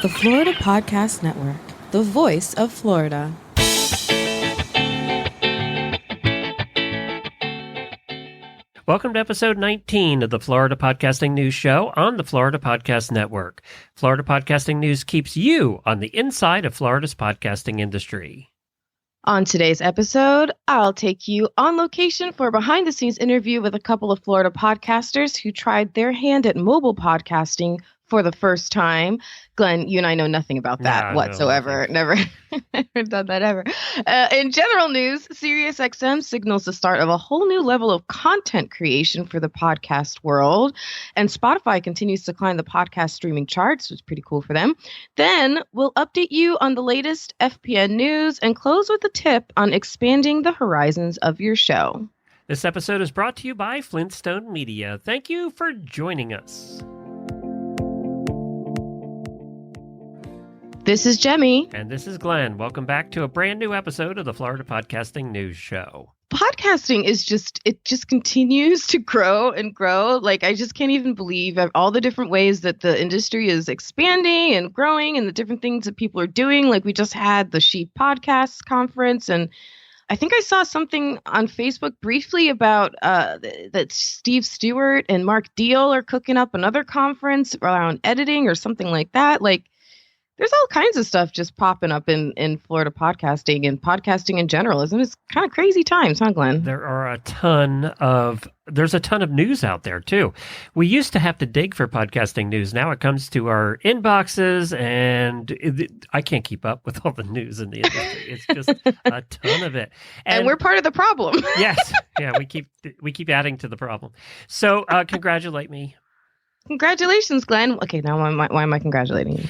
The Florida Podcast Network, the voice of Florida. Welcome to episode 19 of the Florida Podcasting News Show on the Florida Podcast Network. Florida Podcasting News keeps you on the inside of Florida's podcasting industry. On today's episode, I'll take you on location for a behind-the-scenes interview with a couple of Florida podcasters who tried their hand at mobile podcasting for the first time. Glenn, you and I know nothing about that whatsoever. Never done that ever. In general news, SiriusXM signals the start of a whole new level of content creation for the podcast world. And Spotify continues to climb the podcast streaming charts, which is pretty cool for them. Then we'll update you on the latest FPN news and close with a tip on expanding the horizons of your show. This episode is brought to you by Flintstone Media. Thank you for joining us. This is Jaime. And this is Glenn. Welcome back to a brand new episode of the Florida Podcasting News Show. Podcasting is it just continues to grow and grow. Like, I just can't even believe all the different ways that the industry is expanding and growing and the different things that people are doing. Like, we just had the Sheep Podcasts Conference, and I think I saw something on Facebook briefly about that Steve Stewart and Mark Deal are cooking up another conference around editing or something like that. Like, there's all kinds of stuff just popping up in Florida podcasting and podcasting in general. Isn't it kind of crazy times, huh, Glenn? There's a ton of news out there, too. We used to have to dig for podcasting news. Now it comes to our inboxes, and I can't keep up with all the news in the industry. It's just a ton of it. And we're part of the problem. Yes. Yeah, we keep adding to the problem. So congratulate me. Congratulations, Glenn. Okay, now why am I congratulating you?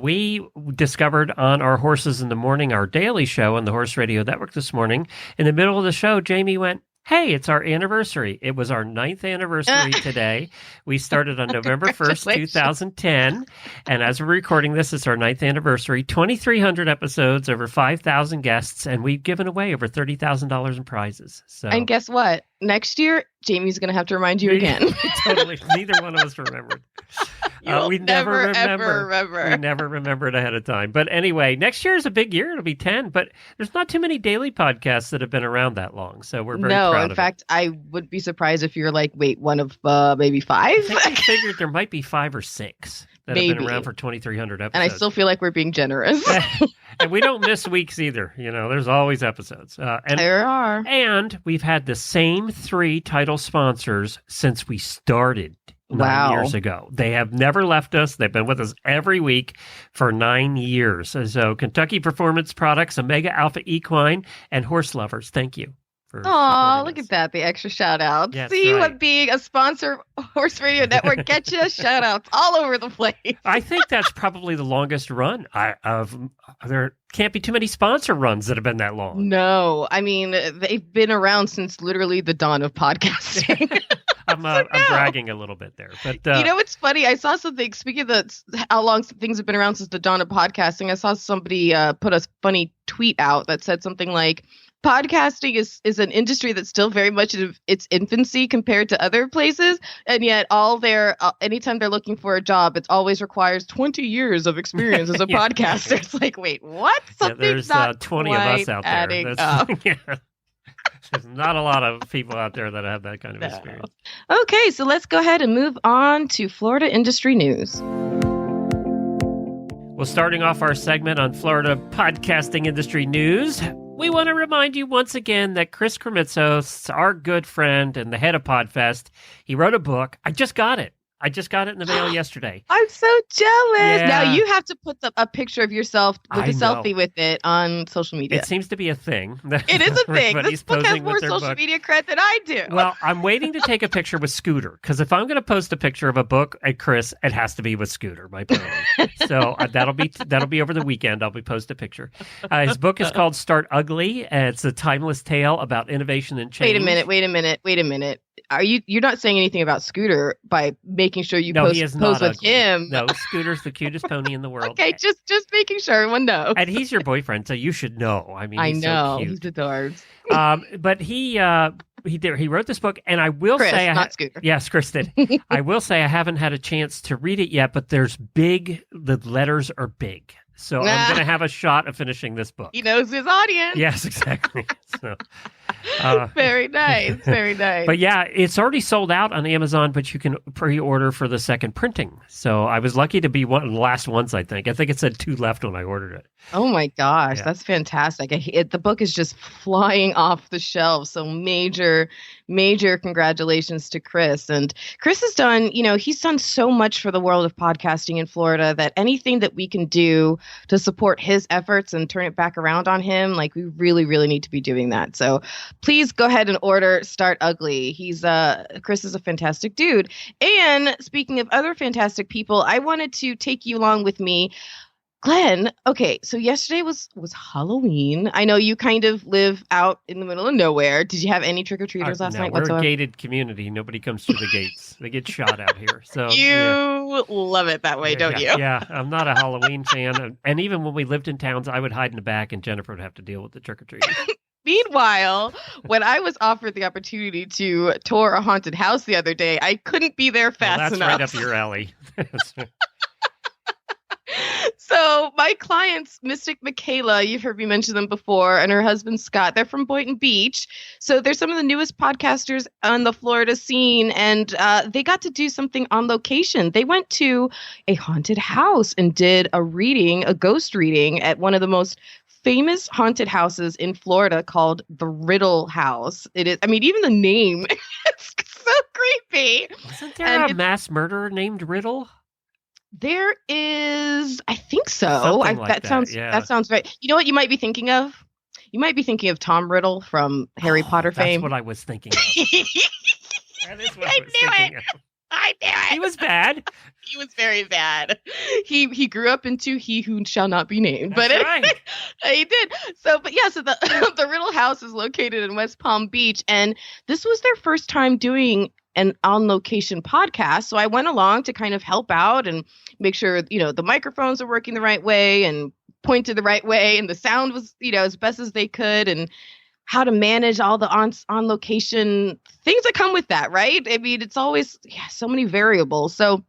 We discovered on our Horses in the Morning, our daily show on the Horse Radio Network this morning, in the middle of the show, Jaime went, "Hey, it's our anniversary." It was our 9th anniversary today. We started on November 1st, 2010. And as we're recording this, it's our 9th anniversary. 2,300 episodes, over 5,000 guests, and we've given away over $30,000 in prizes. So, and guess what? Next year, Jamie's going to have to remind you again. Totally. Neither one of us remembered. We never remember. We never remembered ahead of time. But anyway, next year is a big year. It'll be 10. But there's not too many daily podcasts that have been around that long. So we're very proud of it. No, in fact, I would be surprised if you're like, wait, one of maybe 5? I think I figured there might be 5 or 6 that have been around for 2,300 episodes. And I still feel like we're being generous. And we don't miss weeks either. You know, there's always episodes. And there are. And we've had the same 3 title sponsors since we started 9 years ago. They have never left us. They've been with us every week for 9 years. So Kentucky Performance Products, Omega Alpha Equine, and Horse Lovers, thank you. Oh, look at that. The extra shout out. Yes, See right. What being a sponsor of Horse Radio Network gets you? Shout outs all over the place. I think that's probably the longest run. There can't be too many sponsor runs that have been that long. No. I mean, they've been around since literally the dawn of podcasting. I'm bragging a little bit there. But you know, it's funny. I saw something, speaking of how long things have been around since the dawn of podcasting, I saw somebody put a funny tweet out that said something like, podcasting is an industry that's still very much in its infancy compared to other places, and yet anytime they're looking for a job, it always requires 20 years of experience as a podcaster. It's like, wait, what? Something's not 20 of us out there. There's not a lot of people out there that have that kind of experience. Okay, so let's go ahead and move on to Florida industry news. Well, starting off our segment on Florida podcasting industry news, we want to remind you once again that Chris Krimitsos, our good friend and the head of PodFest, he wrote a book. I just got it in the mail yesterday. I'm so jealous. Yeah. Now you have to put a picture of yourself with a selfie with it on social media. It seems to be a thing. It is a thing. This book has more social book. media cred than I do. Well, I'm waiting to take a picture with Scooter, because if I'm going to post a picture of a book at Chris, it has to be with Scooter, my pony. So that'll be over the weekend. I'll be post a picture. His book is called Start Ugly. It's a timeless tale about innovation and change. Wait a minute. You're not saying anything about Scooter by making sure you pose with him? No, Scooter's the cutest pony in the world. Okay, just making sure everyone knows. And he's your boyfriend, so you should know. I mean, I he's know so cute. he's adorbs. But he He did. He wrote this book, and I will Chris, say, not Scooter. Yes, Chris did. I will say I haven't had a chance to read it yet, but the letters are big. So I'm going to have a shot of finishing this book. He knows his audience. Yes, exactly. So, very nice. Very nice. But yeah, it's already sold out on Amazon, but you can pre-order for the second printing. So I was lucky to be one of the last ones, I think. I think it said 2 left when I ordered it. Oh my gosh, Yeah. that's fantastic. The book is just flying off the shelves. So major congratulations to Chris. And Chris has done, he's done so much for the world of podcasting in Florida that anything that we can do to support his efforts and turn it back around on him, like we really, really need to be doing that. So please go ahead and order Start Ugly. Chris is a fantastic dude. And speaking of other fantastic people, I wanted to take you along with me. Glenn, okay, so yesterday was Halloween. I know you kind of live out in the middle of nowhere. Did you have any trick-or-treaters last night whatsoever? We're a gated community. Nobody comes through the gates. They get shot out here. So You love it that way, don't you? Yeah, I'm not a Halloween fan. And even when we lived in towns, I would hide in the back and Jennifer would have to deal with the trick-or-treaters. Meanwhile, when I was offered the opportunity to tour a haunted house the other day, I couldn't be there fast enough. That's right up your alley. So my clients, Mystic Michaela, you've heard me mention them before, and her husband, Scott, they're from Boynton Beach. So they're some of the newest podcasters on the Florida scene, and they got to do something on location. They went to a haunted house and did a ghost reading at one of the most famous haunted houses in Florida called the Riddle House. It is, even the name, it's so creepy. Wasn't there a mass murderer named Riddle? There is, I think so. That sounds right. You know what you might be thinking of? You might be thinking of Tom Riddle from Harry Potter fame. That's what I was thinking of. That is what I knew it. He was bad. He was very bad. He grew up into He Who Shall Not Be Named. That's right. He did. So the Riddle House is located in West Palm Beach, and this was their first time doing an on-location podcast. So I went along to kind of help out and make sure, the microphones are working the right way and pointed the right way, and the sound was, as best as they could, and how to manage all the on-location things that come with that, right? It's always so many variables. So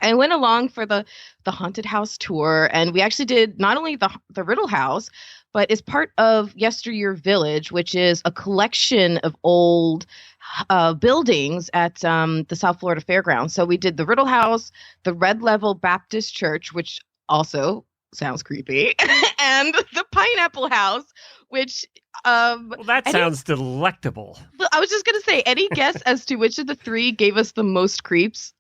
I went along for the haunted house tour, and we actually did not only the Riddle House, but is part of Yesteryear Village, which is a collection of old buildings at the South Florida Fairgrounds. So we did the Riddle House, the Red Level Baptist Church, which also sounds creepy, and the Pineapple House, which that sounds delectable. I was just going to say, any guess as to which of the three gave us the most creeps?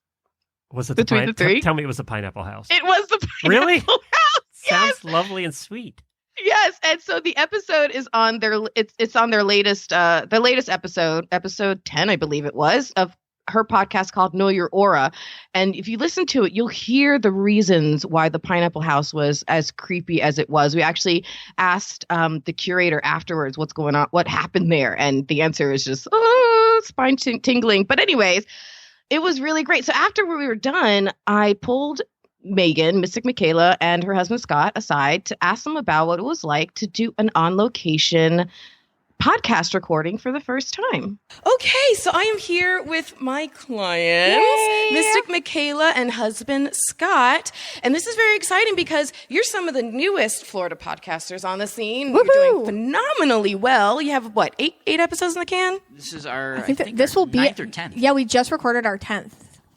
Was it between the three? Tell me it was the Pineapple House. It was the Pineapple House. Sounds lovely and sweet. Yes, and so the episode is on it's on their latest episode 10, I believe it was, of her podcast called Know Your Aura. And if you listen to it, you'll hear the reasons why the Pineapple House was as creepy as it was. We actually asked the curator afterwards what's going on, what happened there, and the answer is just spine tingling. But anyways, it was really great. So after we were done, I pulled Megan, Mystic Michaela, and her husband Scott aside to ask them about what it was like to do an on-location podcast recording for the first time. Okay, so I am here with my clients, Mystic Michaela and husband Scott. And this is very exciting because you're some of the newest Florida podcasters on the scene. Woo-hoo! You're doing phenomenally well. You have, what, eight episodes in the can? This is our, I think this will be 9th or 10th. Yeah, we just recorded our 10th.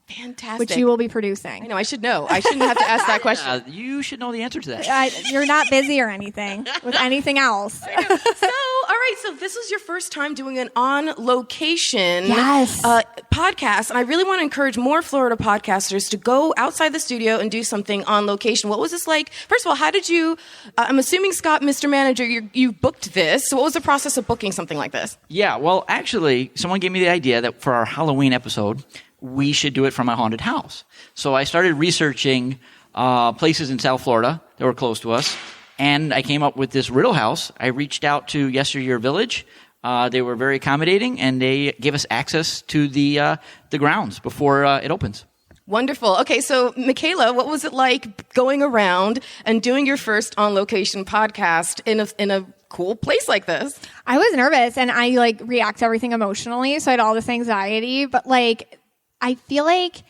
Fantastic. Which you will be producing. I know, I should know. I shouldn't have to ask that question. You should know the answer to that. You're not busy or anything with anything else. So, all right. So this is your first time doing an on-location podcast. And I really want to encourage more Florida podcasters to go outside the studio and do something on location. What was this like? First of all, how did you, I'm assuming, Scott, Mr. Manager, you booked this. So what was the process of booking something like this? Yeah, well, actually, someone gave me the idea that for our Halloween episode, we should do it from a haunted house. So I started researching places in South Florida that were close to us, and I came up with this Riddle House. I reached out to Yesteryear Village. They were very accommodating, and they gave us access to the grounds before it opens. Wonderful. Okay, so Michaela, what was it like going around and doing your first on-location podcast in a cool place like this? I was nervous and I like react to everything emotionally. So I had all this anxiety, but like, I feel like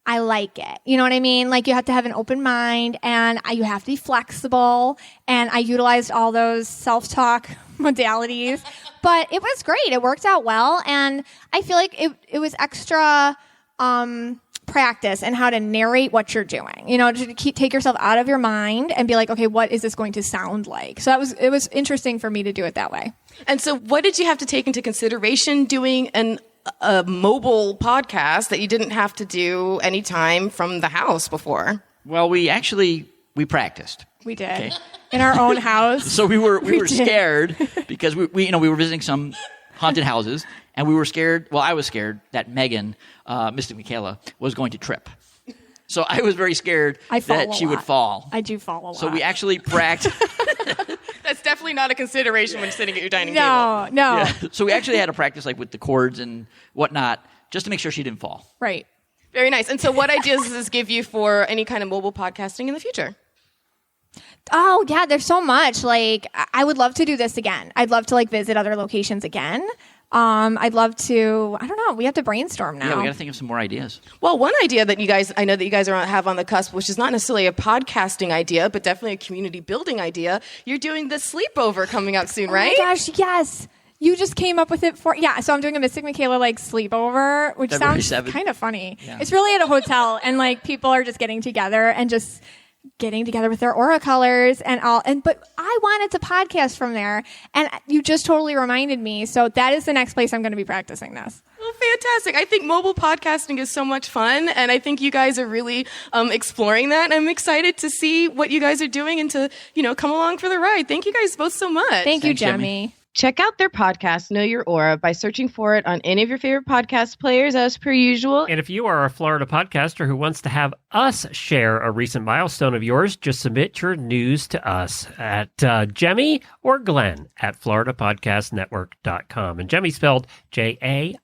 I like it. You know what I mean? Like you have to have an open mind and you have to be flexible. And I utilized all those self-talk modalities, but it was great. It worked out well. And I feel like it was extra, practice and how to narrate what you're doing, to take yourself out of your mind and be like, okay, what is this going to sound like? So it was interesting for me to do it that way. And so what did you have to take into consideration doing a mobile podcast that you didn't have to do anytime from the house before? Well, we practiced. We did. Okay. In our own house. So we were scared because we were visiting some haunted houses, and we were scared. Well, I was scared that Megan, Mystic Michaela, was going to trip. So I was very scared that she would fall. I do fall a lot. So we actually practiced. That's definitely not a consideration when sitting at your dining table. No. Yeah. So we actually had to practice like with the cords and whatnot, just to make sure she didn't fall. Right. Very nice. And so what ideas does this give you for any kind of mobile podcasting in the future? Oh, yeah, there's so much. Like, I would love to do this again. I'd love to, like, visit other locations again. I'd love to, I don't know, we have to brainstorm now. Yeah, we got to think of some more ideas. Well, one idea that I know that you guys have on the cusp, which is not necessarily a podcasting idea, but definitely a community building idea. You're doing the sleepover coming up soon, right? Oh my gosh, yes. You just came up with it so I'm doing a Mystic Michaela like sleepover, which February sounds 7th. kind of funny. Yeah. It's really at a hotel and like people are just getting together and just getting together with their aura colors and all. But I wanted to podcast from there and you just totally reminded me. So that is the next place I'm going to be practicing this. Well, fantastic. I think mobile podcasting is so much fun, and I think you guys are really exploring that. And I'm excited to see what you guys are doing and to, come along for the ride. Thank you guys both so much. Thank you, Thanks, Jemmy. Check out their podcast, Know Your Aura, by searching for it on any of your favorite podcast players as per usual. And if you are a Florida podcaster who wants to have us share a recent milestone of yours, just submit your news to us at Jemmy or Glenn at FloridaPodcastNetwork.com. And Jemmy spelled Jaime.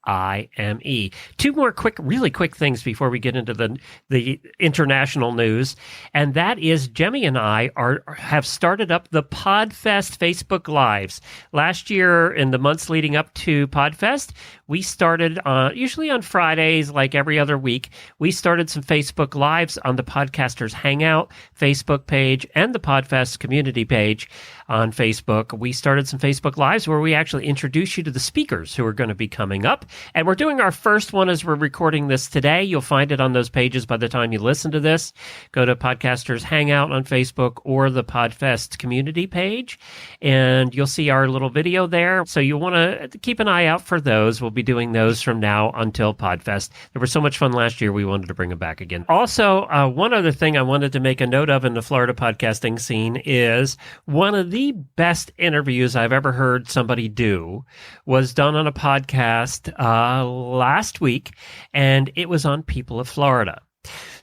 Two more really quick things before we get into the international news. And that is Jemmy and I have started up the PodFest Facebook Lives. Last year, in the months leading up to PodFest, we started usually on Fridays, like every other week. We started some Facebook Lives on the Podcasters Hangout Facebook page and the PodFest community page on Facebook. We started some Facebook Lives where we actually introduce you to the speakers who are going to be coming up. And we're doing our first one as we're recording this today. You'll find it on those pages by the time you listen to this. Go to Podcasters Hangout on Facebook or the PodFest community page, and you'll see our little video there. So you'll want to keep an eye out for those. We'll be doing those from now until PodFest. They were so much fun last year, we wanted to bring them back again. Also, one other thing I wanted to make a note of in the Florida podcasting scene is one of the best interviews I've ever heard somebody do was done on a podcast last week, and it was on People of Florida.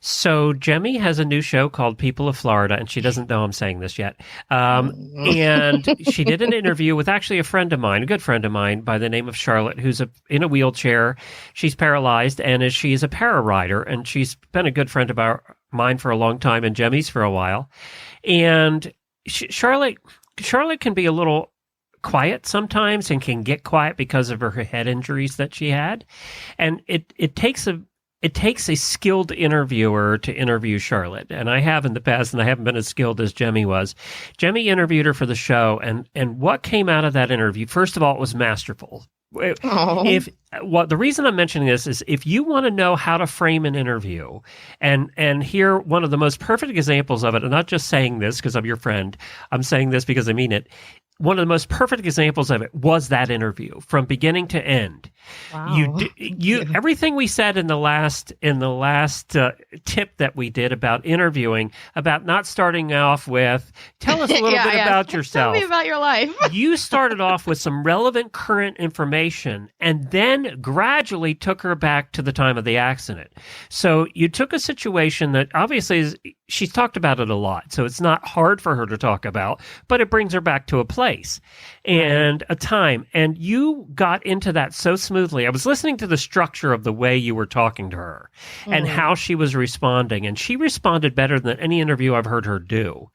So Jemmy has a new show called People of Florida, and she doesn't know I'm saying this yet. And she did an interview with actually a friend of mine, a good friend of mine by the name of Charlotte, who's in a wheelchair. She's paralyzed, and she's a para-rider, and she's been a good friend of mine for a long time, and Jemmy's for a while. And Charlotte can be a little quiet sometimes and can get quiet because of her head injuries that she had. And it takes a skilled interviewer to interview Charlotte. And I have in the past, and I haven't been as skilled as Jemmy was. Jemmy interviewed her for the show, and what came out of that interview, first of all, it was masterful. The reason I'm mentioning this is if you want to know how to frame an interview and hear one of the most perfect examples of it, and not just saying this because I'm your friend, I'm saying this because I mean it. One of the most perfect examples of it was that interview from beginning to end. Wow. You everything we said in the last tip that we did about interviewing, about not starting off with, tell us a little bit about yourself. Tell me about your life. You started off with some relevant current information and then gradually took her back to the time of the accident. So you took a situation that obviously she's talked about it a lot, so it's not hard for her to talk about, but it brings her back to a place. place and a time. And you got into that so smoothly. I was listening to the structure of the way you were talking to her and how she was responding. And she responded better than any interview I've heard her do.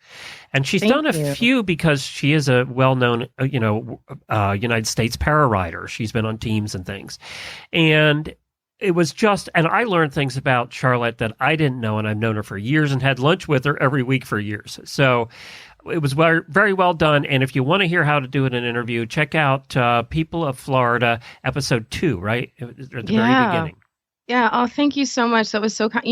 And she's done a few because she is a well-known, United States para rider. She's been on teams and things. And it was just, and I learned things about Charlotte that I didn't know, and I've known her for years and had lunch with her every week for years. So it was very well done. And if you want to hear how to do it in an interview, check out People of Florida, episode 2, right? At the very beginning. Yeah. Oh, thank you so much. That was so kind.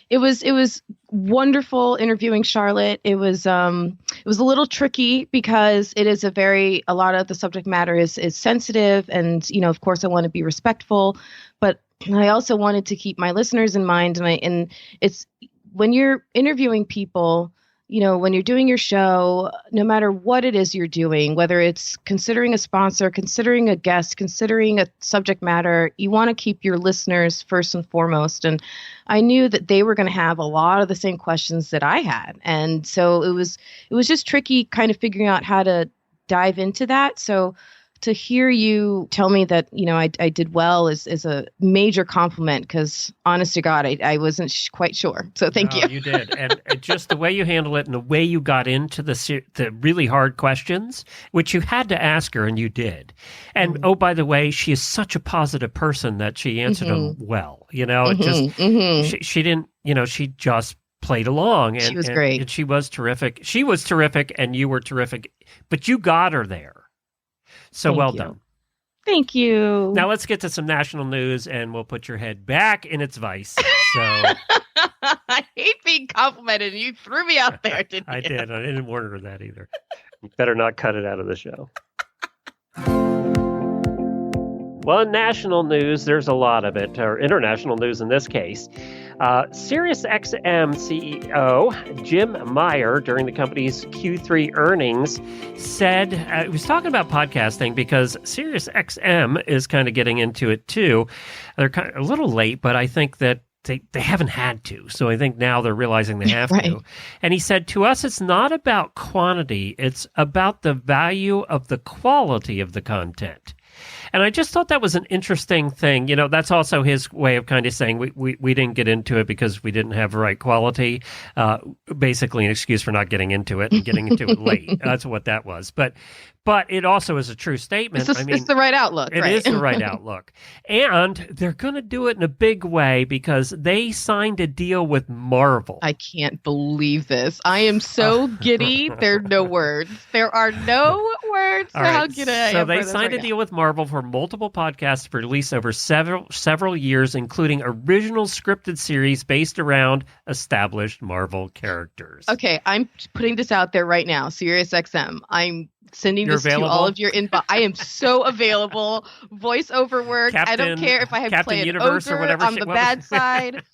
It was wonderful interviewing Charlotte. It was a little tricky because it is a lot of the subject matter is sensitive, and of course I want to be respectful, but I also wanted to keep my listeners in mind. And it's when you're interviewing people, when you're doing your show, no matter what it is you're doing, whether it's considering a sponsor, considering a guest, considering a subject matter, you want to keep your listeners first and foremost. And I knew that they were going to have a lot of the same questions that I had. And so it was just tricky kind of figuring out how to dive into that. So to hear you tell me that, I did well is a major compliment, because honest to God, I wasn't quite sure. So thank you. You did. And just the way you handle it and the way you got into the really hard questions, which you had to ask her, and you did. And oh, by the way, she is such a positive person that she answered them well. She didn't, she just played along. And she was great. And she was terrific. She was terrific, and you were terrific, but you got her there. So well done. Thank you. Now let's get to some national news, and we'll put your head back in its vice. So I hate being complimented. You threw me out there, didn't you? I did. I didn't warn her that either. You better not cut it out of the show. Well, in national news, there's a lot of it, or international news in this case. SiriusXM CEO Jim Meyer, during the company's Q3 earnings, said, he was talking about podcasting because SiriusXM is kind of getting into it too. They're kind of a little late, but I think that they haven't had to. So I think now they're realizing they have to. And he said, to us, it's not about quantity. It's about the value of the quality of the content. And I just thought that was an interesting thing. That's also his way of kind of saying we didn't get into it because we didn't have the right quality. Basically an excuse for not getting into it and getting into it late. That's what that was. But it also is a true statement. It's the right outlook. It is the right outlook. And they're going to do it in a big way because they signed a deal with Marvel. I can't believe this. I am so giddy. There are no words. There are no words for how good I am. So they signed a deal with Marvel for multiple podcasts for release over several years, including original scripted series based around established Marvel characters. Okay, I'm putting this out there right now. SiriusXM. I'm sending this to all of your inbox. I am so available. Voiceover work. I don't care if I have to play an ogre on the bad side.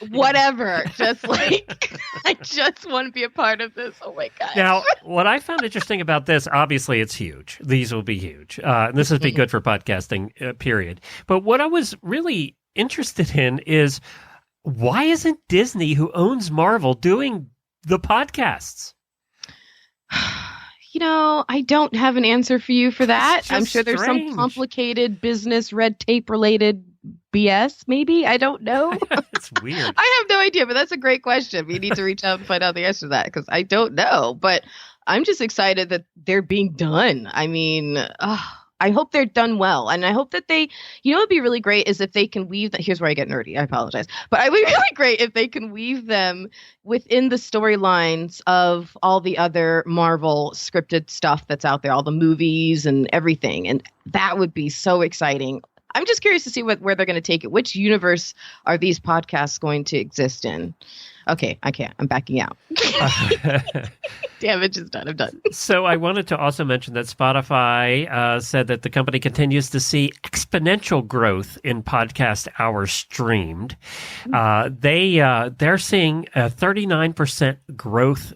Whatever. Just I just want to be a part of this. Oh my God. Now, what I found interesting about this, obviously it's huge. These will be huge. And this will be good for podcasting, period. But what I was really interested in is, why isn't Disney, who owns Marvel, doing the podcasts? I don't have an answer for you for that. I'm sure there's strange. some complicated business red tape related BS, maybe. I don't know. It's weird. I have no idea, but that's a great question. We need to reach out and find out the answer to that, because I don't know. But I'm just excited that they're being done. I mean, I hope they're done well. And I hope that they, what'd be really great is if they can weave that. Here's where I get nerdy. I apologize. But it would be really great if they can weave them within the storylines of all the other Marvel scripted stuff that's out there, all the movies and everything. And that would be so exciting. I'm just curious to see where they're going to take it. Which universe are these podcasts going to exist in? Okay, I can't. I'm backing out. Damn it, just done. I'm done. So I wanted to also mention that Spotify said that the company continues to see exponential growth in podcast hours streamed. They're seeing a 39% growth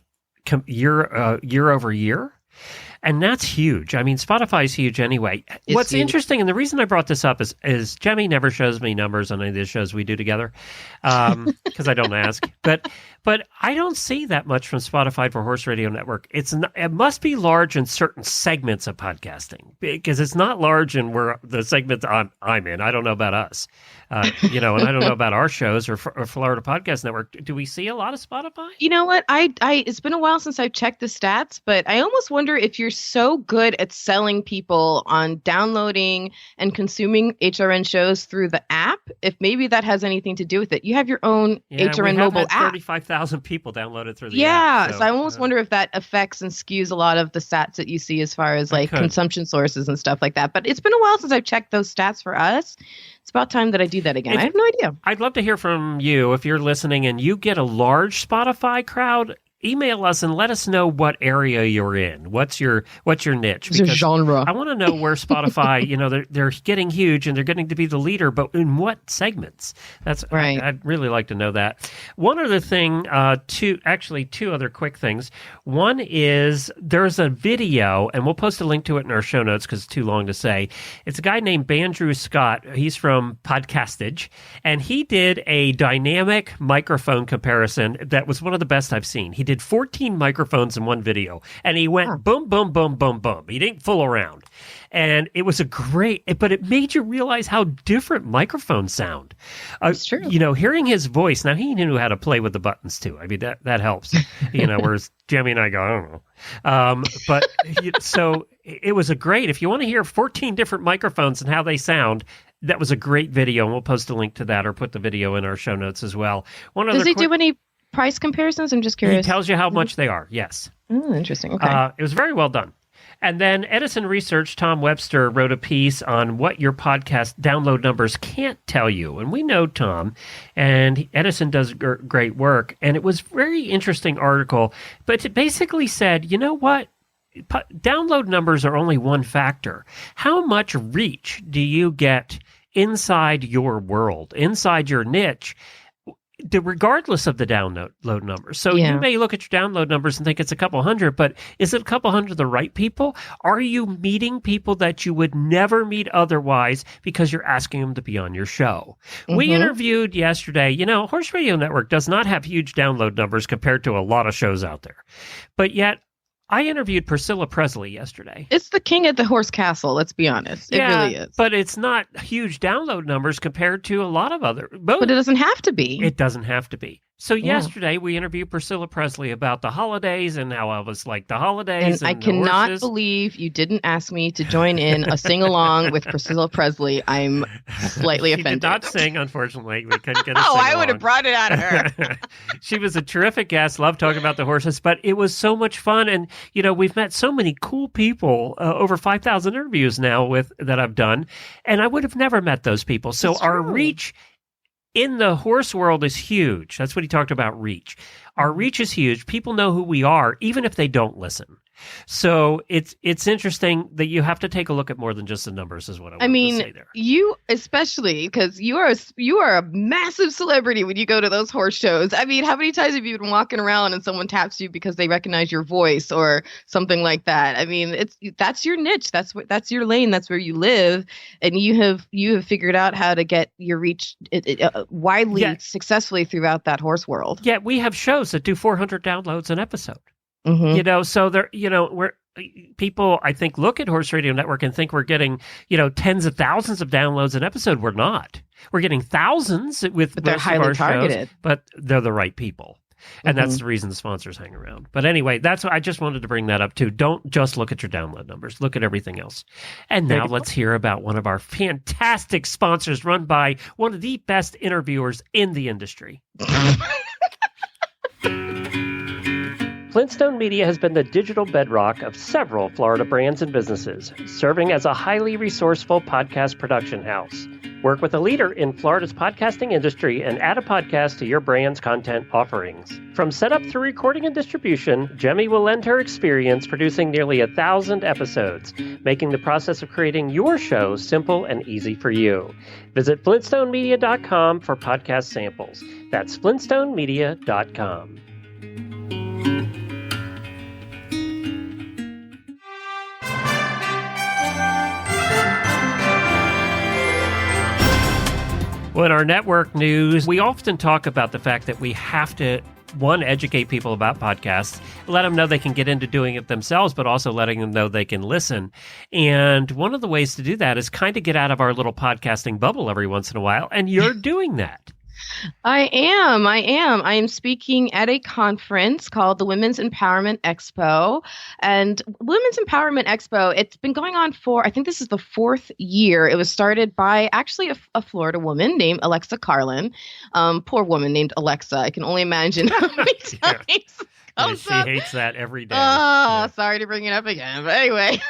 year over year. And that's huge. I mean, Spotify's huge anyway. What's huge. interesting, and the reason I brought this up is Jemmy never shows me numbers on any of the shows we do together because I don't ask. But I don't see that much from Spotify for Horse Radio Network. It must be large in certain segments of podcasting because it's not large in where the segments I'm in. I don't know about us, and I don't know about our shows or Florida Podcast Network. Do we see a lot of Spotify? You know what? It's been a while since I've checked the stats, but I almost wonder if you're so good at selling people on downloading and consuming HRN shows through the app, if maybe that has anything to do with it. You have your own HRN mobile app. 35,000 people downloaded through the app. Yeah, so I almost wonder if that affects and skews a lot of the stats that you see as far as like consumption sources and stuff like that. But it's been a while since I've checked those stats for us. It's about time that I do that again. I have no idea. I'd love to hear from you if you're listening and you get a large Spotify crowd. Email us and let us know what area you're in. What's your niche? Your genre. I want to know where Spotify, they're getting huge and they're getting to be the leader, but in what segments? That's right. I'd really like to know that. One other thing, two other quick things. One is there's a video, and we'll post a link to it in our show notes because it's too long to say. It's a guy named Bandrew Scott. He's from Podcastage, and he did a dynamic microphone comparison that was one of the best I've seen. He did 14 microphones in one video, and he went boom, boom, boom, boom, boom. He didn't fool around. And it was but it made you realize how different microphones sound. It's true. Hearing his voice, now he knew how to play with the buttons too. I mean, that helps, whereas Jamie and I go, I don't know. So it was if you want to hear 14 different microphones and how they sound, that was a great video. And we'll post a link to that or put the video in our show notes as well. Does he do any price comparisons? I'm just curious. He tells you how much they are. Yes. Interesting. Okay. It was very well done. And then Edison Research, Tom Webster wrote a piece on what your podcast download numbers can't tell you. And we know Tom, and Edison does great work. And it was a very interesting article, but it basically said, you know what? Download numbers are only one factor. How much reach do you get inside your world, inside your niche? Regardless of the download numbers. So you may look at your download numbers and think it's a couple hundred, but is it a couple hundred of the right people? Are you meeting people that you would never meet otherwise because you're asking them to be on your show? Mm-hmm. We interviewed yesterday, Horse Radio Network does not have huge download numbers compared to a lot of shows out there. But yet, I interviewed Priscilla Presley yesterday. It's the king at the horse castle, let's be honest. It really is. But it's not huge download numbers compared to a lot of other. But it doesn't have to be. It doesn't have to be. So yesterday we interviewed Priscilla Presley about the holidays and how I was like the holidays. And I cannot believe you didn't ask me to join in a sing-along with Priscilla Presley. I'm slightly offended. She did not sing, unfortunately. We couldn't get a sing-along. I would have brought it out of her. She was a terrific guest. Loved talking about the horses, but it was so much fun. And, we've met so many cool people, over 5,000 interviews now that I've done. And I would have never met those people. So our reach in the horse world is huge. That's what he talked about, reach. Our reach is huge. People know who we are, even if they don't listen. So it's interesting that you have to take a look at more than just the numbers is what I wanted to say there. You especially, because you are a massive celebrity when you go to those horse shows. I mean, how many times have you been walking around and someone taps you because they recognize your voice or something like that? I mean, that's your niche. That's your lane. That's where you live, and you have figured out how to get your reach widely successfully throughout that horse world. Yeah, we have shows that do 400 downloads an episode. Mm-hmm. So there, people, I think, look at Horse Radio Network and think we're getting, tens of thousands of downloads an episode. We're not. We're getting thousands but they're highly targeted. Shows, but they're the right people. And that's the reason the sponsors hang around. But anyway, that's what I just wanted to bring that up too. Don't just look at your download numbers. Look at everything else. And now let's hear about one of our fantastic sponsors run by one of the best interviewers in the industry. Flintstone Media has been the digital bedrock of several Florida brands and businesses, serving as a highly resourceful podcast production house. Work with a leader in Florida's podcasting industry and add a podcast to your brand's content offerings. From setup through recording and distribution, Jemmy will lend her experience producing nearly 1,000 episodes, making the process of creating your show simple and easy for you. Visit flintstonemedia.com for podcast samples. That's flintstonemedia.com. Well, in our network news, we often talk about the fact that we have to, one, educate people about podcasts, let them know they can get into doing it themselves, but also letting them know they can listen. And one of the ways to do that is kind of get out of our little podcasting bubble every once in a while. And you're doing that. I am. I am speaking at a conference called the Women's Empowerment Expo. And Women's Empowerment Expo, it's been going on for, I think this is the 4th year. It was started by actually a Florida woman named Alexa Carlin. Poor woman named Alexa. I can only imagine how many times. Yeah, she hates that every day. Sorry to bring it up again. But anyway.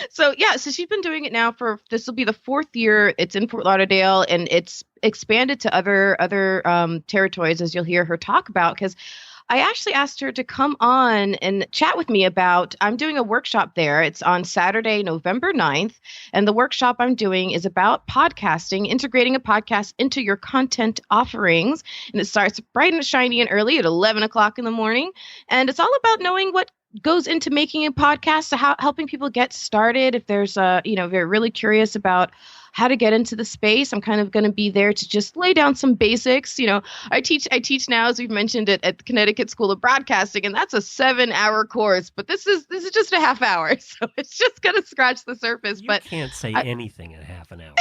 So she's been doing it now this will be the 4th year. It's in Fort Lauderdale, and it's expanded to other territories, as you'll hear her talk about, because I actually asked her to come on and chat with me about, I'm doing a workshop there. It's on Saturday, November 9th. And the workshop I'm doing is about podcasting, integrating a podcast into your content offerings. And it starts bright and shiny and early at 11 o'clock in the morning. And it's all about knowing what goes into making a podcast, so helping people get started. If there's they're really curious about how to get into the space, I'm kind of going to be there to just lay down some basics. I teach now, as we've mentioned, at the Connecticut School of Broadcasting, and that's a 7-hour course. But this is just a half hour, so it's just going to scratch the surface. You but can't say anything in half an hour.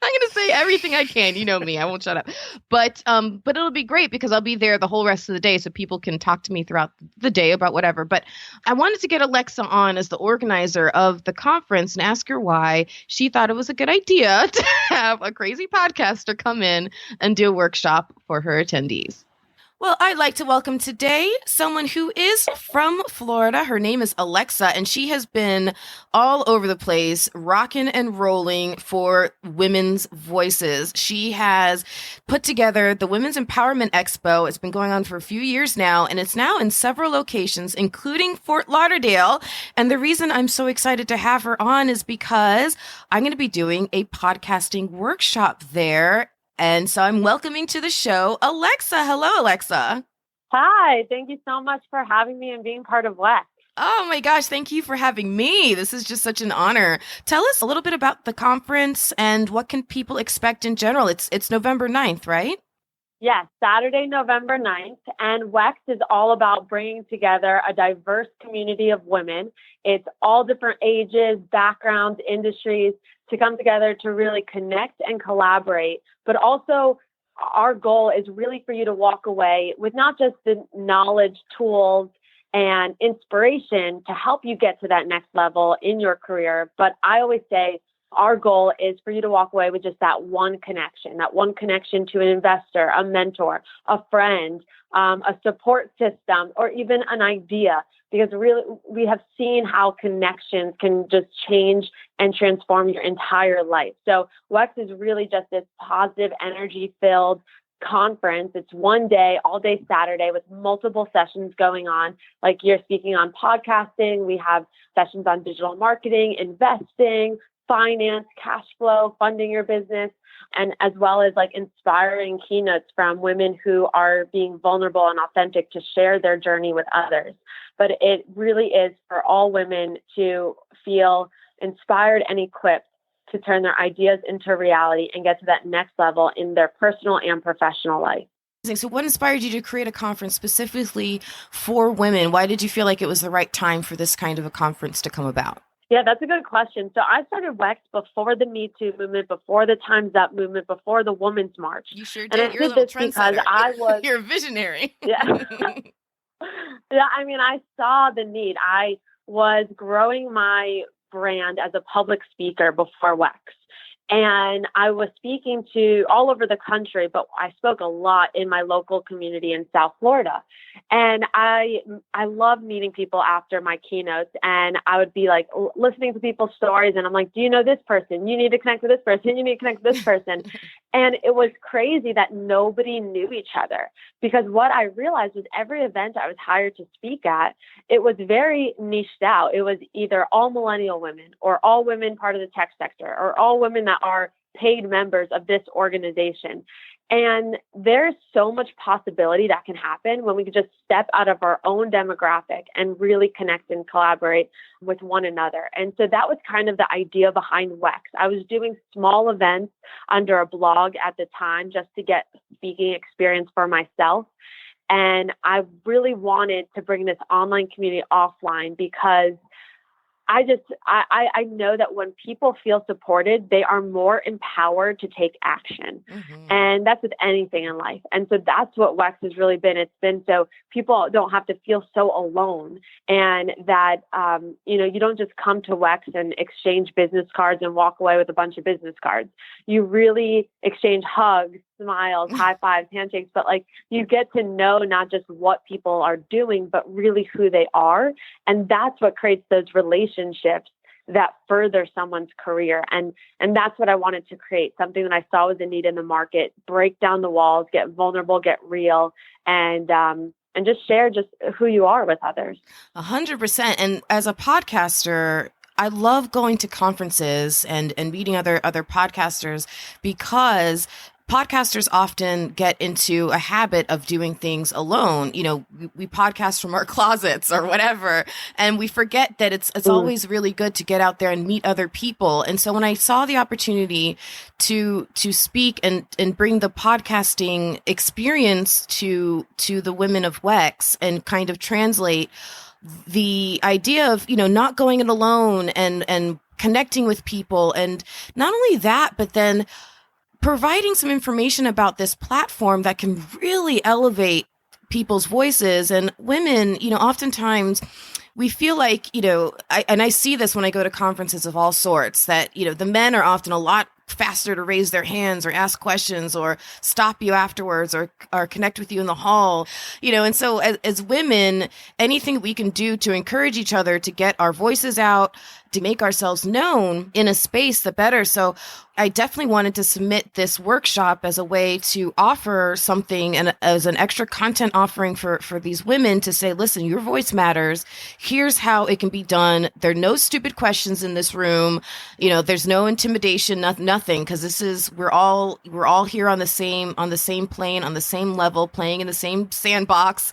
I'm going to say everything I can. You know me. I won't shut up. But it'll be great because I'll be there the whole rest of the day, so people can talk to me throughout the day about whatever. But I wanted to get Alexa on as the organizer of the conference and ask her why she thought it was a good idea to have a crazy podcaster come in and do a workshop for her attendees. Well, I'd like to welcome today someone who is from Florida. Her name is Alexa, and she has been all over the place, rocking and rolling for women's voices. She has put together the Women's Empowerment Expo. It's been going on for a few years now, and it's now in several locations, including Fort Lauderdale. And the reason I'm so excited to have her on is because I'm going to be doing a podcasting workshop there. And so I'm welcoming to the show Alexa. Hello, Alexa. Hi. Thank you so much for having me and being part of WEX. Oh my gosh. Thank you for having me. This is just such an honor. Tell us a little bit about the conference and what can people expect in general. It's November 9th, right? Yes, Saturday, November 9th. And WEX is all about bringing together a diverse community of women. It's all different ages, backgrounds, industries to come together to really connect and collaborate. But also, our goal is really for you to walk away with not just the knowledge, tools, and inspiration to help you get to that next level in your career. But I always say our goal is for you to walk away with just that one connection to an investor, a mentor, a friend, a support system, or even an idea. Because really, we have seen how connections can just change and transform your entire life. So WEX is really just this positive, energy-filled conference. It's one day, all day Saturday with multiple sessions going on. Like you're speaking on podcasting. We have sessions on digital marketing, investing, finance, cash flow, funding your business, and as well as like inspiring keynotes from women who are being vulnerable and authentic to share their journey with others. But it really is for all women to feel inspired and equipped to turn their ideas into reality and get to that next level in their personal and professional life. So what inspired you to create a conference specifically for women? Why did you feel like it was the right time for this kind of a conference to come about? Yeah, that's a good question. So I started WEX before the Me Too movement, before the Time's Up movement, before the Women's March. You sure did. And I You're a did little this because trendsetter. I was... You're a visionary. Yeah. Yeah, I mean, I saw the need. I was growing my brand as a public speaker before WEX. And I was speaking to all over the country, but I spoke a lot in my local community in South Florida. And I love meeting people after my keynotes. And I would be like listening to people's stories. And I'm like, do you know this person? You need to connect with this person. You need to connect with this person. And it was crazy that nobody knew each other, because what I realized was every event I was hired to speak at, it was very niched out. It was either all millennial women or all women part of the tech sector or all women that are paid members of this organization. And there's so much possibility that can happen when we can just step out of our own demographic and really connect and collaborate with one another. And so that was kind of the idea behind WEX. I was doing small events under a blog at the time just to get speaking experience for myself. And I really wanted to bring this online community offline because I know that when people feel supported, they are more empowered to take action. Mm-hmm. And that's with anything in life. And so that's what WEX has really been. It's been so people don't have to feel so alone, and that, you don't just come to WEX and exchange business cards and walk away with a bunch of business cards. You really exchange hugs, smiles, high fives, handshakes, but like you get to know not just what people are doing, but really who they are. And that's what creates those relationships that further someone's career. And that's what I wanted to create, something that I saw was a need in the market, break down the walls, get vulnerable, get real, and just share just who you are with others. 100%. And as a podcaster, I love going to conferences and meeting other podcasters, because podcasters often get into a habit of doing things alone. We podcast from our closets or whatever, and we forget that it's always really good to get out there and meet other people. And so when I saw the opportunity to speak and bring the podcasting experience to the women of WEX and kind of translate the idea of, not going it alone and connecting with people, and not only that, but then providing some information about this platform that can really elevate people's voices. And women, oftentimes we feel like, I see this when I go to conferences of all sorts, that, the men are often a lot faster to raise their hands or ask questions or stop you afterwards or connect with you in the hall, and so as women, anything we can do to encourage each other to get our voices out, to make ourselves known in a space, the better. So I definitely wanted to submit this workshop as a way to offer something and as an extra content offering for these women to say, listen, your voice matters. Here's how it can be done. There are no stupid questions in this room. There's no intimidation, nothing, because we're all here on the same plane, on the same level, playing in the same sandbox.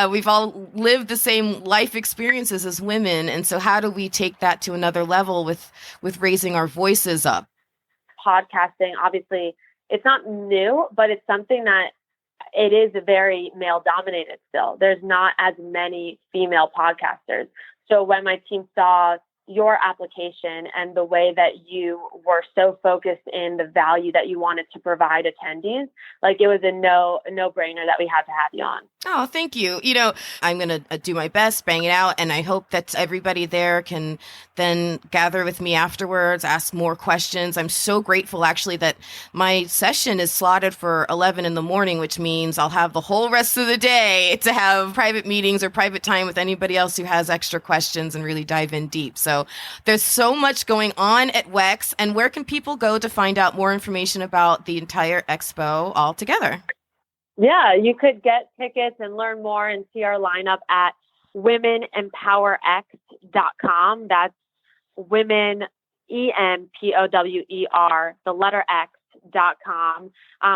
We've all lived the same life experiences as women. And so how do we take that to another level with raising our voices up? Podcasting, obviously, it's not new, but it's something that it is very male dominated still. There's not as many female podcasters. So when my team saw your application and the way that you were so focused in the value that you wanted to provide attendees, like it was a no-brainer that we had to have you on. Oh, thank you. I'm going to do my best, bang it out. And I hope that everybody there can then gather with me afterwards, ask more questions. I'm so grateful, actually, that my session is slotted for 11 in the morning, which means I'll have the whole rest of the day to have private meetings or private time with anybody else who has extra questions and really dive in deep. So there's so much going on at WEX. And where can people go to find out more information about the entire expo altogether? Yeah, you could get tickets and learn more and see our lineup at womenempowerx.com. That's women, EMPOWER, the letter X.com.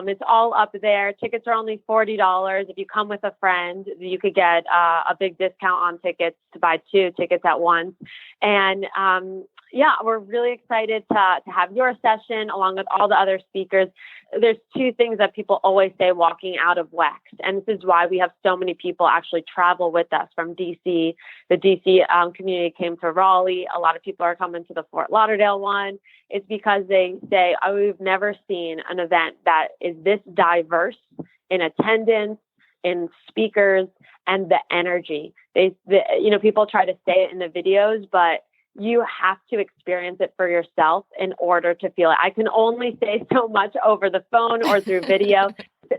It's all up there. Tickets are only $40. If you come with a friend, you could get a big discount on tickets to buy 2 tickets at once. And we're really excited to have your session along with all the other speakers. There's 2 things that people always say walking out of WEX, and this is why we have so many people actually travel with us from DC. The DC community came to Raleigh. A lot of people are coming to the Fort Lauderdale one. It's because they say, we've never seen an event that is this diverse in attendance, in speakers, and the energy. People try to say it in the videos, but you have to experience it for yourself in order to feel it. I can only say so much over the phone or through video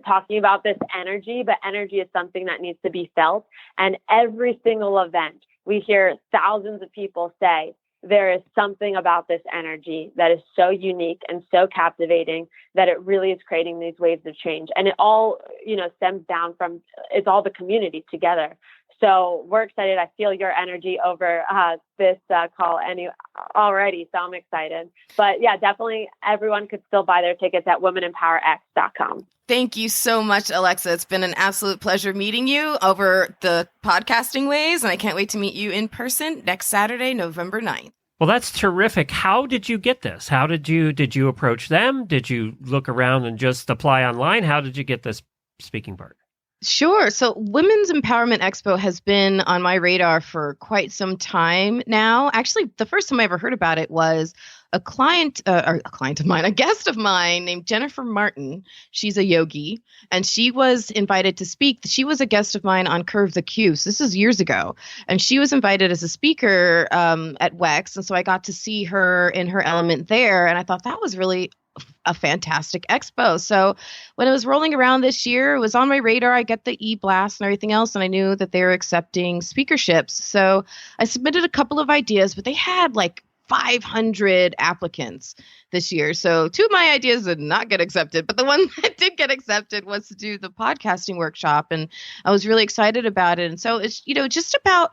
talking about this energy, but energy is something that needs to be felt. And every single event, we hear thousands of people say, there is something about this energy that is so unique and so captivating that it really is creating these waves of change. And it all, stems down from, it's all the community together. So we're excited. I feel your energy over this call already, so I'm excited. But yeah, definitely everyone could still buy their tickets at womenempowerx.com. Thank you so much, Alexa. It's been an absolute pleasure meeting you over the podcasting ways, and I can't wait to meet you in person next Saturday, November 9th. Well, that's terrific. How did you get this? How did you approach them? Did you look around and just apply online? How did you get this speaking part? Sure. So Women's Empowerment Expo has been on my radar for quite some time now. Actually, the first time I ever heard about it was a guest of mine named Jennifer Martin. She's a yogi, and she was invited to speak. She was a guest of mine on Curve the Q. So this is years ago. And she was invited as a speaker at WEX. And so I got to see her in her element there. And I thought that was really a fantastic expo. So when it was rolling around this year, it was on my radar. I get the e-blast and everything else, and I knew that they were accepting speakerships. So I submitted a couple of ideas, but they had like 500 applicants this year. So two of my ideas did not get accepted, but the one that did get accepted was to do the podcasting workshop. And I was really excited about it. And so it's, just about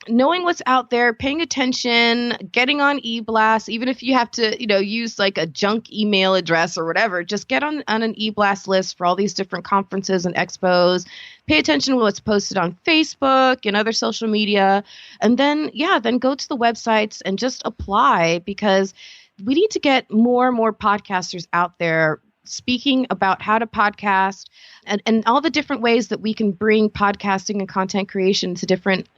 knowing what's out there, paying attention, getting on e-blast, even if you have to, use like a junk email address or whatever, just get on an e-blast list for all these different conferences and expos. Pay attention to what's posted on Facebook and other social media. And then go to the websites and just apply, because we need to get more and more podcasters out there speaking about how to podcast and all the different ways that we can bring podcasting and content creation to different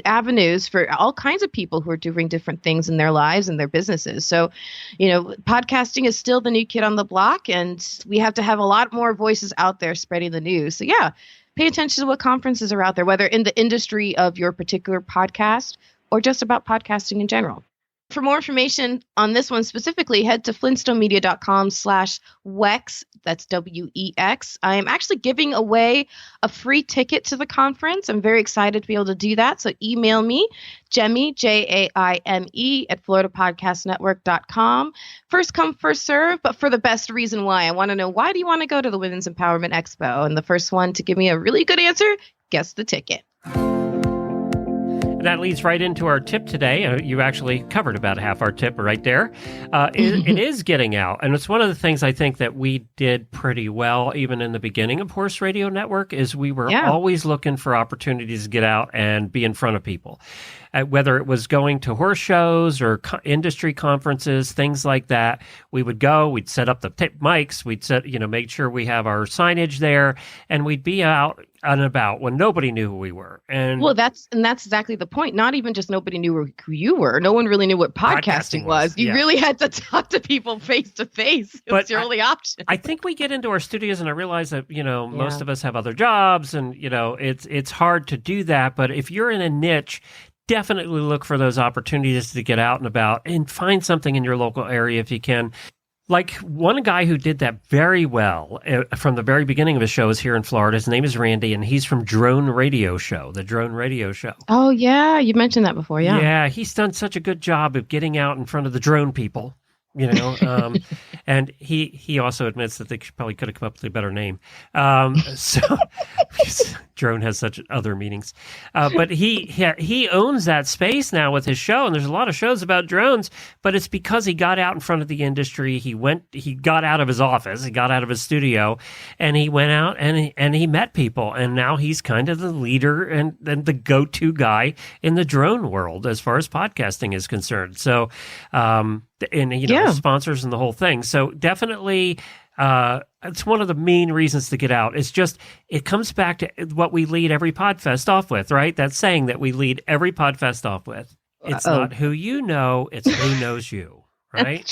avenues for all kinds of people who are doing different things in their lives and their businesses. So, podcasting is still the new kid on the block, and we have to have a lot more voices out there spreading the news. So pay attention to what conferences are out there, whether in the industry of your particular podcast or just about podcasting in general. For more information on this one specifically, head to flintstonemedia.com/WEX. That's WEX. I am actually giving away a free ticket to the conference. I'm very excited to be able to do that. So email me, Jaime, Jaime, at floridapodcastnetwork.com. First come, first serve, but for the best reason why. I want to know, why do you want to go to the Women's Empowerment Expo? And the first one to give me a really good answer gets the ticket. And that leads right into our tip today. You actually covered about half our tip right there. It is getting out. And it's one of the things I think that we did pretty well, even in the beginning of Horse Radio Network, is we were always looking for opportunities to get out and be in front of people. Whether it was going to horse shows or industry conferences, things like that, we would go, we'd set up the mics, we'd make sure we have our signage there, and we'd be out and about when nobody knew who we were. And that's exactly the point. Not even just nobody knew who you were. No one really knew what podcasting was. You really had to talk to people face to face. It was your only option. I think we get into our studios, and I realize that, most of us have other jobs, and, it's hard to do that. But if you're in a niche, definitely look for those opportunities to get out and about and find something in your local area if you can. Like one guy who did that very well from the very beginning of his show is here in Florida. His name is Randy, and he's from the Drone Radio Show. Oh, yeah. You mentioned that before, yeah. Yeah, he's done such a good job of getting out in front of the drone people. And he also admits that they probably could have come up with a better name. So drone has such other meanings. But he owns that space now with his show, and there's a lot of shows about drones, but it's because he got out in front of the industry. He got out of his office, he got out of his studio, and he went out and he met people, and now he's kind of the leader and the go-to guy in the drone world as far as podcasting is concerned. So, sponsors and the whole thing. So definitely, it's one of the main reasons to get out. It's just, it comes back to what we lead every PodFest off with, right? That saying that we lead every PodFest off with. It's not who you know, it's who knows you, right?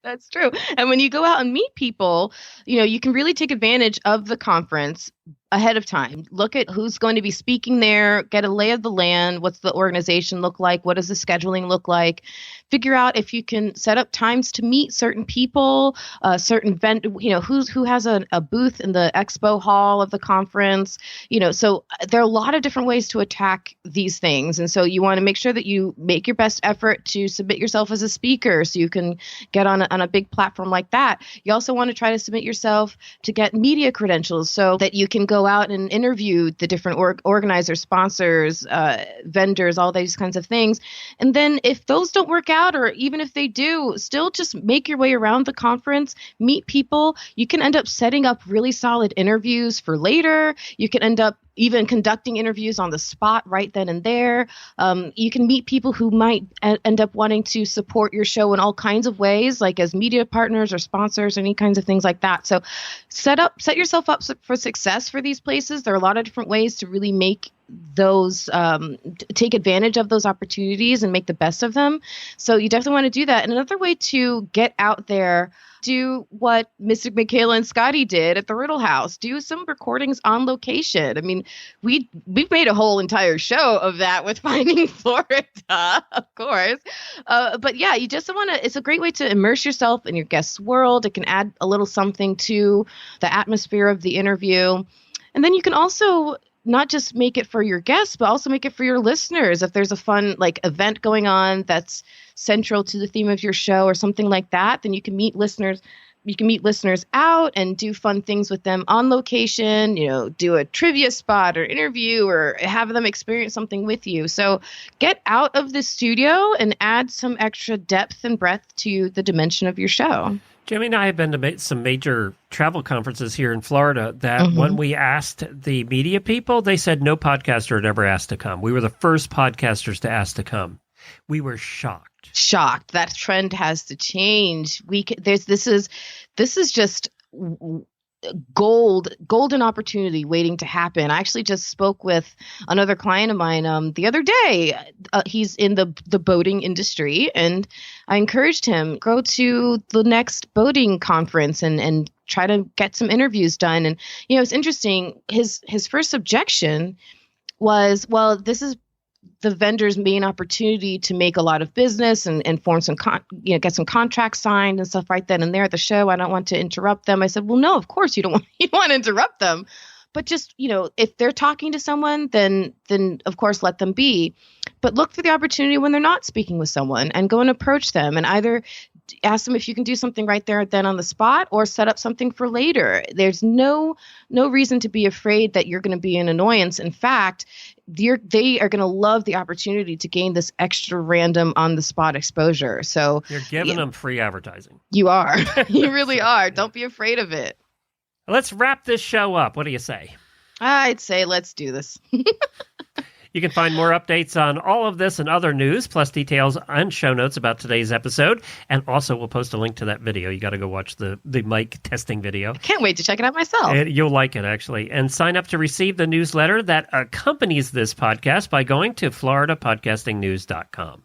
That's true. And when you go out and meet people, you can really take advantage of the conference ahead of time. Look at who's going to be speaking there, get a lay of the land. What's the organization look like? What does the scheduling look like? Figure out if you can set up times to meet certain people, certain who has a booth in the expo hall of the conference. So there are a lot of different ways to attack these things. And so you want to make sure that you make your best effort to submit yourself as a speaker so you can get on a big platform like that. You also want to try to submit yourself to get media credentials so that you can go go out and interview the different organizers, sponsors, vendors, all these kinds of things. And then if those don't work out, or even if they do, still just make your way around the conference, meet people. You can end up setting up really solid interviews for later. You can end up even conducting interviews on the spot right then and there. You can meet people who might end up wanting to support your show in all kinds of ways, like as media partners or sponsors, any kinds of things like that. So set yourself up for success for these places. There are a lot of different ways to really make those, take advantage of those opportunities and make the best of them. So you definitely want to do that. And another way to get out there, do what Mystic Michaela and Scotty did at the Riddle House. Do some recordings on location. I mean, we've made a whole entire show of that with Finding Florida, of course. But yeah, you just want to, it's a great way to immerse yourself in your guest's world. It can add a little something to the atmosphere of the interview. And then you can also not just make it for your guests, but also make it for your listeners. If there's a fun event going on that's central to the theme of your show or something like that, then you can meet listeners. You can meet listeners out and do fun things with them on location, do a trivia spot or interview or have them experience something with you. So get out of the studio and add some extra depth and breadth to the dimension of your show. Jamie and I have been to some major travel conferences here in Florida that when we asked the media people, they said no podcaster had ever asked to come. We were the first podcasters to ask to come. We were shocked. That trend has to change. This is just golden opportunity waiting to happen. I actually just spoke with another client of mine the other day. He's in the boating industry, and I encouraged him, go to the next boating conference and try to get some interviews done. And it's interesting. His first objection was, well, this is the vendor's main opportunity to make a lot of business and form some, get some contracts signed and stuff right then and there at the show. I don't want to interrupt them. I said, well, no, of course you don't want to interrupt them, but just, if they're talking to someone, then of course let them be, but look for the opportunity when they're not speaking with someone and go and approach them and either ask them if you can do something right there then on the spot or set up something for later. There's no reason to be afraid that you're going to be an annoyance. In fact, they are going to love the opportunity to gain this extra random on the spot exposure. So you're giving them free advertising. You are. You really are. Don't be afraid of it. Let's wrap this show up. What do you say? I'd say let's do this. You can find more updates on all of this and other news, plus details and show notes about today's episode. And also, we'll post a link to that video. You got to go watch the mic testing video. I can't wait to check it out myself. You'll like it, actually. And sign up to receive the newsletter that accompanies this podcast by going to floridapodcastingnews.com.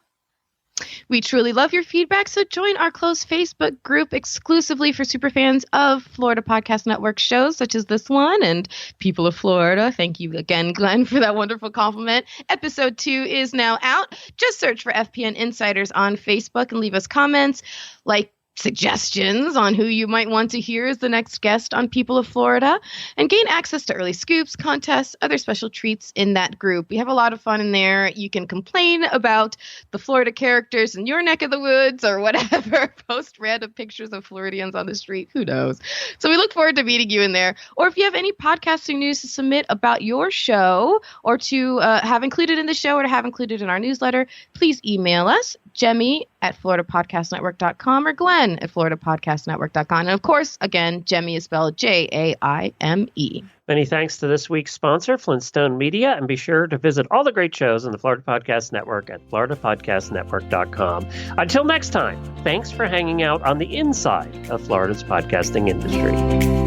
We truly love your feedback, so join our closed Facebook group exclusively for superfans of Florida Podcast Network shows such as this one and People of Florida. Thank you again, Glenn, for that wonderful compliment. Episode 2 is now out. Just search for FPN Insiders on Facebook and leave us comments like suggestions on who you might want to hear as the next guest on People of Florida, and gain access to early scoops, contests, other special treats in that group. We have a lot of fun in there. You can complain about the Florida characters in your neck of the woods or whatever. Post random pictures of Floridians on the street. Who knows? So we look forward to meeting you in there. Or if you have any podcasting news to submit about your show or to have included in the show or to have included in our newsletter, please email us, Jemmy@FloridaPodcastNetwork.com or Glenn@FloridaPodcastNetwork.com. And of course, again, Jemmy is spelled Jaime. Many thanks to this week's sponsor, Flintstone Media, and be sure to visit all the great shows on the Florida Podcast Network at FloridaPodcastNetwork.com. Until next time, thanks for hanging out on the inside of Florida's podcasting industry.